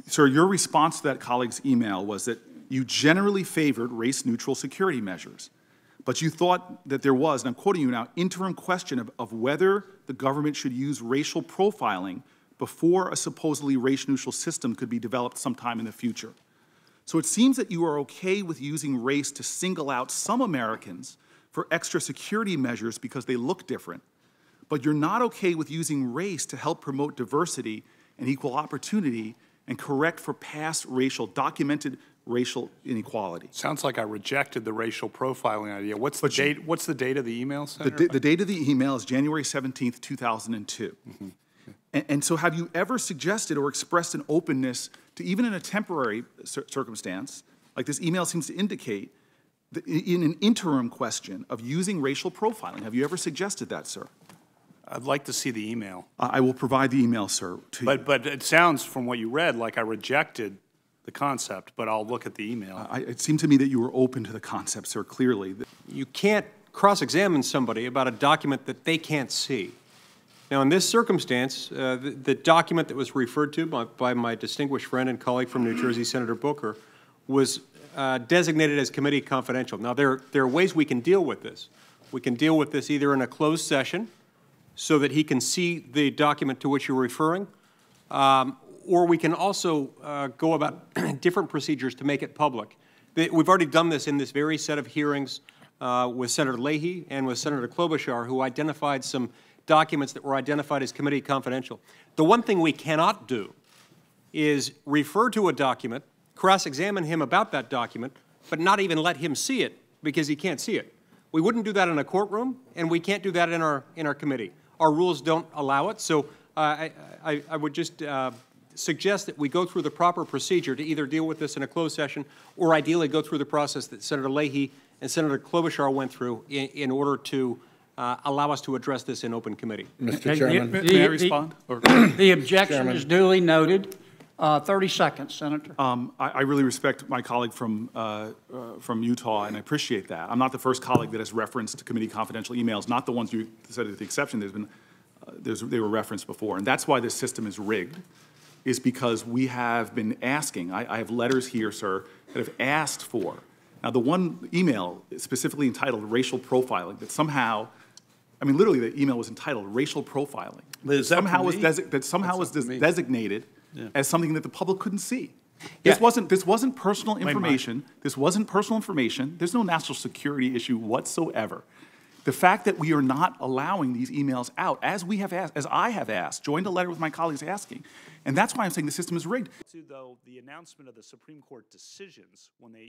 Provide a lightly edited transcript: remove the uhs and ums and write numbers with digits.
Sir, your response to that colleague's email was that you generally favored race-neutral security measures, but you thought that there was, and I'm quoting you now, interim question of whether the government should use racial profiling before a supposedly race-neutral system could be developed sometime in the future. So it seems that you are okay with using race to single out some Americans for extra security measures because they look different, but you're not okay with using race to help promote diversity and equal opportunity and correct for past documented racial inequality. Sounds like I rejected the racial profiling idea. What's the date of the email, Senator? The date of the email is January 17th, 2002. Mm-hmm. And so have you ever suggested or expressed an openness to, even in a temporary circumstance, like this email seems to indicate, that in an interim question of using racial profiling? Have you ever suggested that, sir? I'd like to see the email. I will provide the email, sir, to you. But it sounds from what you read like I rejected the concept, but I'll look at the email. It seemed to me that you were open to the concept, sir, clearly. You can't cross-examine somebody about a document that they can't see. Now, in this circumstance, the document that was referred to by my distinguished friend and colleague from New Jersey, Senator Booker, was designated as committee confidential. Now, there are ways we can deal with this. We can deal with this either in a closed session so that he can see the document to which you're referring, or we can also go about different procedures to make it public. We've already done this in this very set of hearings with Senator Leahy and with Senator Klobuchar, who identified some documents that were identified as committee confidential. The one thing we cannot do is refer to a document, cross-examine him about that document, but not even let him see it because he can't see it. We wouldn't do that in a courtroom, and we can't do that in our committee. Our rules don't allow it, so I would just suggest that we go through the proper procedure to either deal with this in a closed session or ideally go through the process that Senator Leahy and Senator Klobuchar went through in order to allow us to address this in open committee. Mr. Chairman, may I respond? The objection is duly noted. 30 seconds, Senator. I really respect my colleague from Utah, and I appreciate that. I'm not the first colleague that has referenced committee confidential emails, not the ones you said at the exception. They were referenced before, and that's why this system is rigged, is because we have been asking. I have letters here, sir, that have asked for. Now, the one email specifically entitled racial profiling that somehow, I mean, literally the email was entitled racial profiling. That somehow was designated as something that the public couldn't see. This wasn't personal information. This wasn't personal information. There's no national security issue whatsoever. The fact that we are not allowing these emails out, as we have asked, as I have asked, joined a letter with my colleagues asking, and that's why I'm saying the system is rigged. Though the announcement of the Supreme Court decisions when they